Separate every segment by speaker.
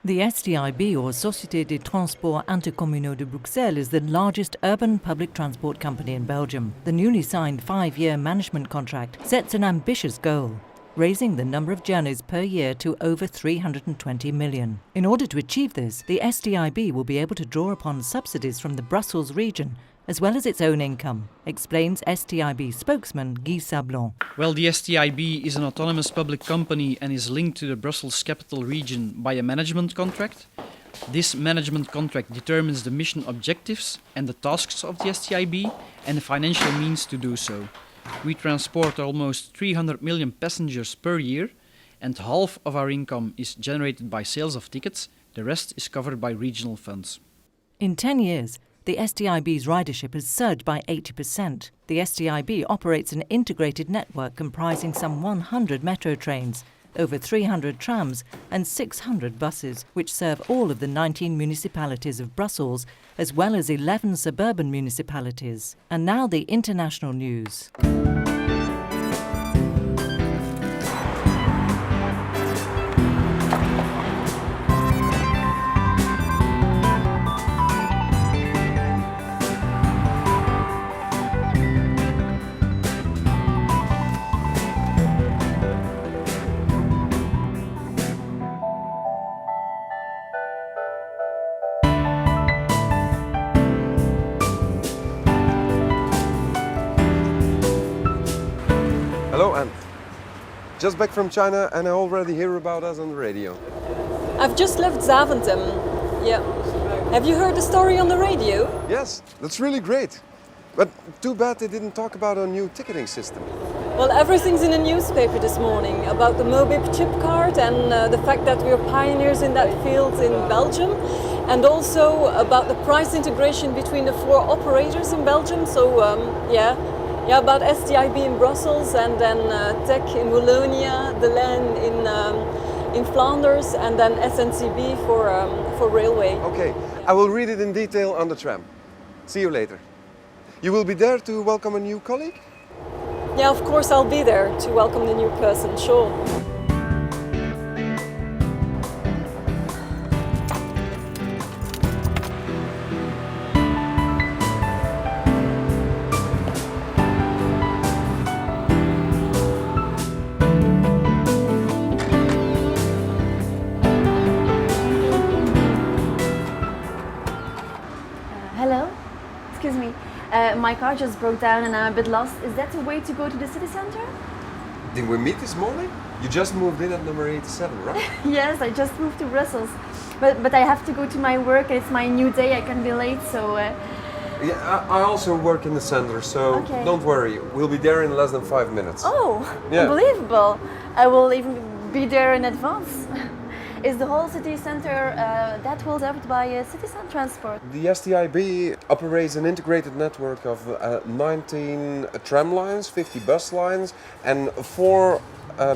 Speaker 1: The STIB, or Société des Transports Intercommunaux de Bruxelles, is the largest urban public transport company in Belgium. The newly signed 5-year management contract sets an ambitious goal, raising the number of journeys per year to over 320 million. In order to achieve this, the STIB will be able to draw upon subsidies from the Brussels region, as well as its own income, explains STIB spokesman Guy Sablon.
Speaker 2: Well, the STIB is an autonomous public company and is linked to the Brussels capital region by a management contract. This management contract determines the mission objectives and the tasks of the STIB and the financial means to do so. We transport almost 300 million passengers per year, and half of our income is generated by sales of tickets. The rest is covered by regional funds.
Speaker 1: In 10 years, the STIB's ridership has surged by 80%. The STIB operates an integrated network comprising some 100 metro trains, over 300 trams and 600 buses, which serve all of the 19 municipalities of Brussels, as well as 11 suburban municipalities. And now the international news.
Speaker 3: Hello, Anne. Just back from China and I already hear about us on the radio.
Speaker 4: I've just left Zaventem. Yeah. Have you heard the story on the radio?
Speaker 3: Yes, that's really great. But too bad they didn't talk about our new ticketing system.
Speaker 4: Well, everything's in the newspaper this morning about the Mobib chip card and the fact that we're pioneers in that field in Belgium, and also about the price integration between the 4 operators in Belgium. So, about STIB in Brussels, and then Tech in Wallonia, the LAN in Flanders, and then SNCB for railway.
Speaker 3: Okay, I will read it in detail on the tram. See you later. You will be there to welcome a new colleague?
Speaker 4: Yeah, of course I'll be there to welcome the new person, sure.
Speaker 5: Hello? Excuse me. My car just broke down and I'm a bit lost. Is that the way to go to the city center?
Speaker 3: Did we meet this morning? You just moved in at number 87, right?
Speaker 5: Yes, I just moved to Brussels. But I have to go to my work. It's my new day. I can be late, so...
Speaker 3: Yeah, I also work in the center, so
Speaker 5: Okay.
Speaker 3: don't worry. We'll be there in less than 5 minutes.
Speaker 5: Oh,
Speaker 3: Yeah.
Speaker 5: unbelievable. I will even be there in advance. Is the whole city center that well served by citizen transport?
Speaker 3: The STIB operates an integrated network of 19 tram lines, 50 bus lines and 4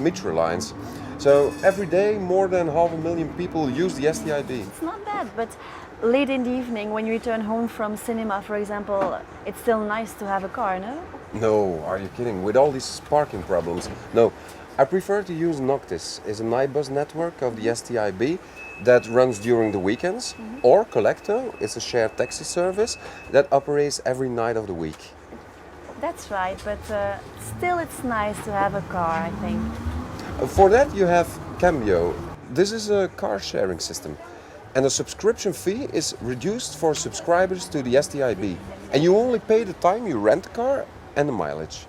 Speaker 3: metro lines. So every day more than 500,000 people use the STIB.
Speaker 5: It's not bad, but late in the evening when you return home from cinema, for example, it's still nice to have a car, no?
Speaker 3: No, are you kidding? With all these parking problems. No, I prefer to use Noctis. It's a night bus network of the STIB that runs during the weekends. Or Collecto, it's a shared taxi service that operates every night of the week.
Speaker 5: That's right, but still it's nice to have a car, I think.
Speaker 3: For that you have Cambio. This is a car sharing system. And the subscription fee is reduced for subscribers to the STIB. And you only pay the time you rent the car and the mileage.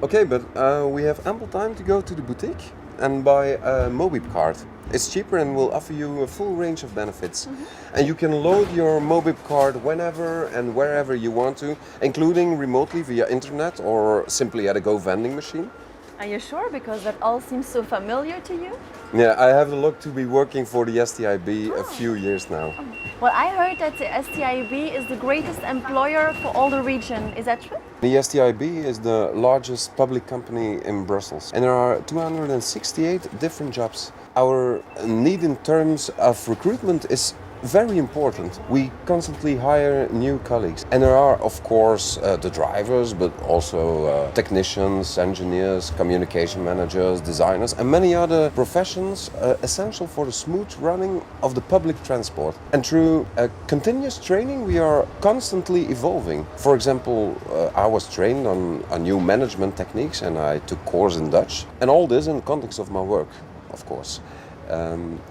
Speaker 3: Okay, but we have ample time to go to the boutique and buy a Mobib card. It's cheaper and will offer you a full range of benefits. And you can load your Mobib card whenever and wherever you want to, including remotely via internet or simply at a Go vending machine.
Speaker 5: Are you sure? Because that all seems so familiar to you.
Speaker 3: Yeah, I have the luck to be working for the STIB a few years now.
Speaker 5: Well, I heard that the STIB is the greatest employer for all the region. Is that true?
Speaker 3: The STIB is the largest public company in Brussels, and there are 268 different jobs. Our need in terms of recruitment is very important. We constantly hire new colleagues, and there are of course the drivers, but also technicians, engineers, communication managers, designers, and many other professions essential for the smooth running of the public transport. And through continuous training we are constantly evolving. For example, I was trained on new management techniques and I took course in Dutch, and all this in the context of my work, of course.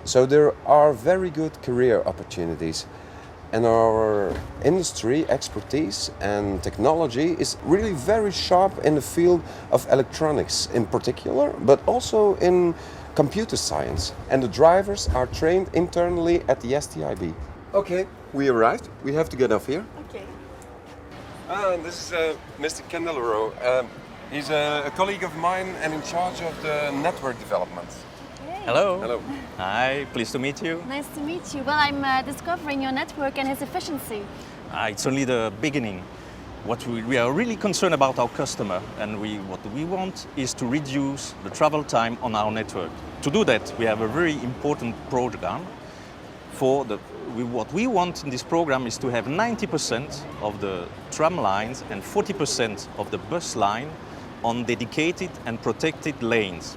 Speaker 3: So there are very good career opportunities, and our industry expertise and technology is really very sharp in the field of electronics in particular, but also in computer science. And the drivers are trained internally at the STIB. Okay, we arrived. We have to get off here.
Speaker 4: Okay.
Speaker 3: This is Mr. Candelaro. He's a colleague of mine and in charge of the network development.
Speaker 6: Hello.
Speaker 3: Hello.
Speaker 6: Hi, pleased to meet you.
Speaker 5: Nice to meet you. Well, I'm discovering your network and its efficiency.
Speaker 6: It's only the beginning. What we are really concerned about our customer, and what we want is to reduce the travel time on our network. To do that, we have a very important program. What we want in this program is to have 90% of the tram lines and 40% of the bus line on dedicated and protected lanes.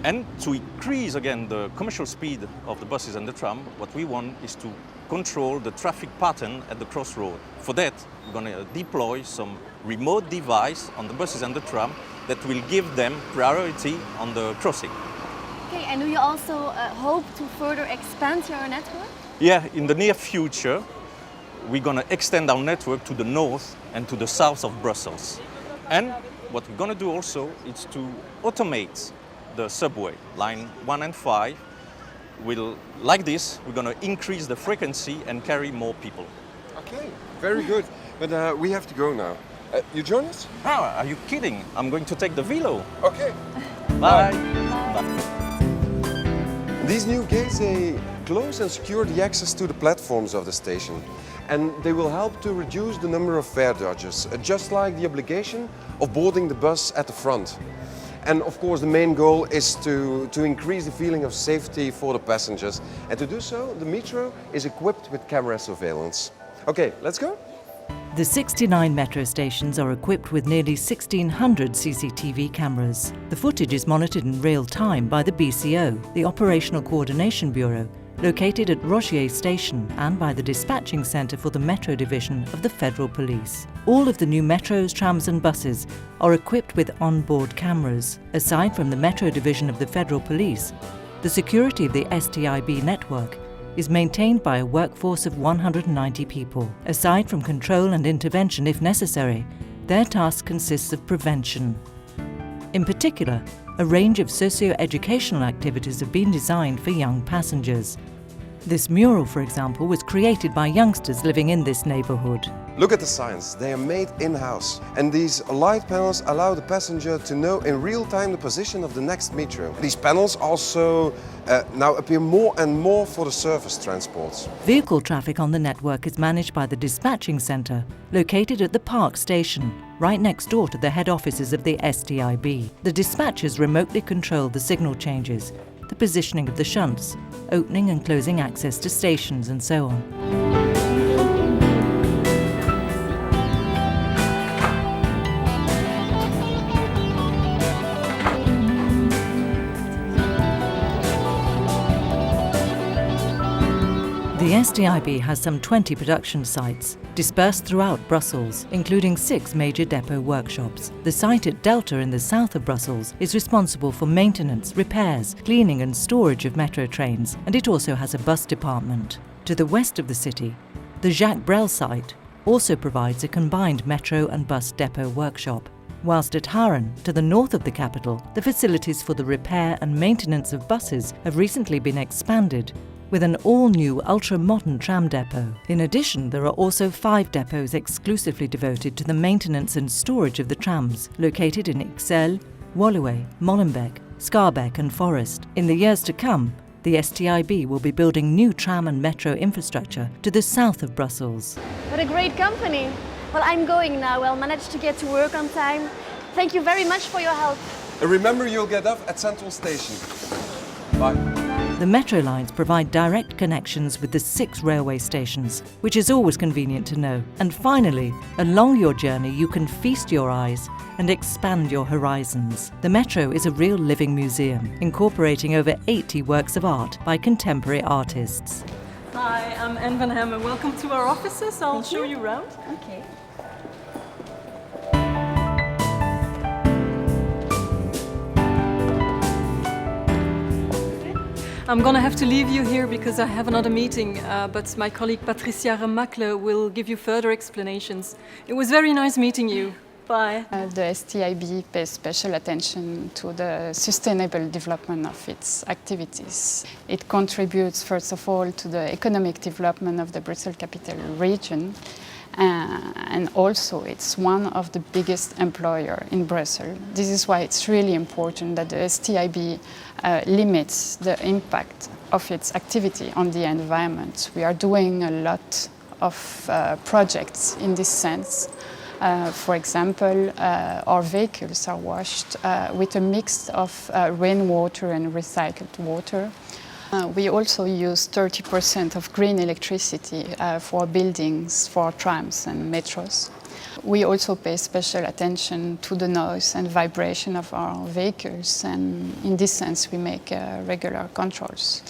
Speaker 6: And to increase again the commercial speed of the buses and the tram, what we want is to control the traffic pattern at the crossroad. For that, we're going to deploy some remote device on the buses and the tram that will give them priority on the crossing.
Speaker 5: Okay, and do you also hope to further expand your network?
Speaker 6: Yeah, in the near future, we're going to extend our network to the north and to the south of Brussels. And what we're going to do also is to automate the subway, line 1 and 5. Like this, we're going to increase the frequency and carry more people.
Speaker 3: Okay, very good. But we have to go now. You join us?
Speaker 6: Oh, are you kidding? I'm going to take the Velo.
Speaker 3: Okay.
Speaker 6: Bye.
Speaker 3: These new gates, they close and secure the access to the platforms of the station. And they will help to reduce the number of fare dodgers, just like the obligation of boarding the bus at the front. And of course the main goal is to increase the feeling of safety for the passengers. And to do so, the metro is equipped with camera surveillance. Okay, let's go.
Speaker 1: The 69 metro stations are equipped with nearly 1,600 CCTV cameras. The footage is monitored in real time by the BCO, the Operational Coordination Bureau, located at Rogier Station, and by the Dispatching Centre for the Metro Division of the Federal Police. All of the new metros, trams and buses are equipped with on-board cameras. Aside from the Metro Division of the Federal Police, the security of the STIB network is maintained by a workforce of 190 people. Aside from control and intervention if necessary, their task consists of prevention. In particular, a range of socio-educational activities have been designed for young passengers. This mural, for example, was created by youngsters living in this neighbourhood.
Speaker 3: Look at the signs, they are made in-house. And these light panels allow the passenger to know in real time the position of the next metro. These panels also now appear more and more for the service transports.
Speaker 1: Vehicle traffic on the network is managed by the Dispatching Centre, located at the Park Station, right next door to the head offices of the STIB. The dispatchers remotely control the signal changes, the positioning of the shunts, opening and closing access to stations and so on. The STIB has some 20 production sites, dispersed throughout Brussels, including 6 major depot workshops. The site at Delta in the south of Brussels is responsible for maintenance, repairs, cleaning and storage of metro trains, and it also has a bus department. To the west of the city, the Jacques Brel site also provides a combined metro and bus depot workshop. Whilst at Haren, to the north of the capital, the facilities for the repair and maintenance of buses have recently been expanded, with an all-new ultra-modern tram depot. In addition, there are also 5 depots exclusively devoted to the maintenance and storage of the trams, located in Ixelles, Woluwe, Molenbeek, Schaerbeek and Forest. In the years to come, the STIB will be building new tram and metro infrastructure to the south of Brussels.
Speaker 5: What a great company! Well, I'm going now. I'll manage to get to work on time. Thank you very much for your help.
Speaker 3: And remember, you'll get off at Central Station. Bye.
Speaker 1: The metro lines provide direct connections with the 6 railway stations, which is always convenient to know. And finally, along your journey you can feast your eyes and expand your horizons. The metro is a real living museum, incorporating over 80 works of art by contemporary artists.
Speaker 4: Hi, I'm Anne van Hemmen. Welcome to our offices. I'll show you around.
Speaker 5: Okay.
Speaker 4: I'm gonna have to leave you here because I have another meeting, but my colleague Patricia Remakle will give you further explanations. It was very nice meeting you. Bye.
Speaker 7: The STIB pays special attention to the sustainable development of its activities. It contributes, first of all, to the economic development of the Brussels capital region, and also it's one of the biggest employers in Brussels. This is why it's really important that the STIB limits the impact of its activity on the environment. We are doing a lot of projects in this sense. For example, our vehicles are washed with a mix of rainwater and recycled water. We also use 30% of green electricity for buildings, for trams and metros. We also pay special attention to the noise and vibration of our vehicles, and in this sense we make regular controls.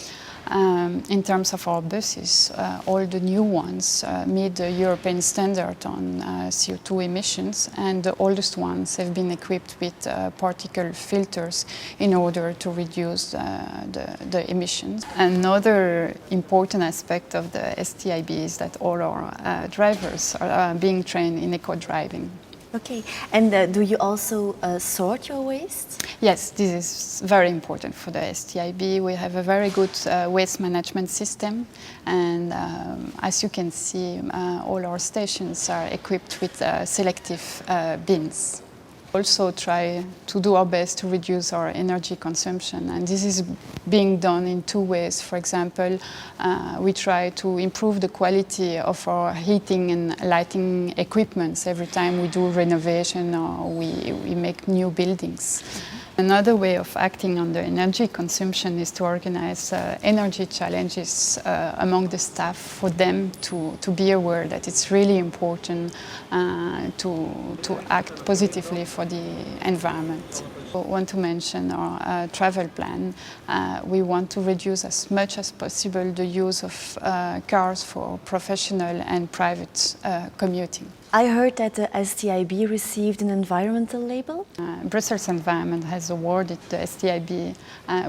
Speaker 7: In terms of our buses, all the new ones meet the European standard on CO2 emissions, and the oldest ones have been equipped with particle filters in order to reduce the emissions. Another important aspect of the STIB is that all our drivers are being trained in eco-driving.
Speaker 5: Okay, and do you also sort your waste?
Speaker 7: Yes, this is very important for the STIB. We have a very good waste management system, and as you can see, all our stations are equipped with selective bins. Also try to do our best to reduce our energy consumption, and this is being done in 2 ways. For example, we try to improve the quality of our heating and lighting equipments every time we do renovation or we make new buildings. Another way of acting on the energy consumption is to organize energy challenges among the staff for them to be aware that it's really important to act positively for the environment. I want to mention our travel plan. We want to reduce as much as possible the use of cars for professional and private commuting.
Speaker 5: I heard that the STIB received an environmental label.
Speaker 7: Brussels Environment has awarded the STIB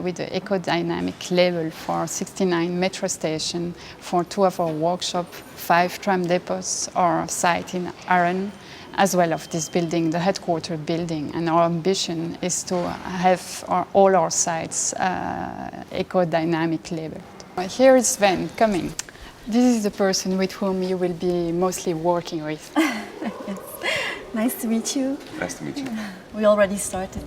Speaker 7: with the eco-dynamic label for 69 metro stations, for 2 of our workshops, 5 tram depots, our site in Arran, as well as this building, the headquarter building. And our ambition is to have all our sites eco-dynamic labeled. Here is Sven coming. This is the person with whom you will be mostly working with.
Speaker 5: Yes. Nice to meet you.
Speaker 3: Nice to meet you.
Speaker 5: We already started.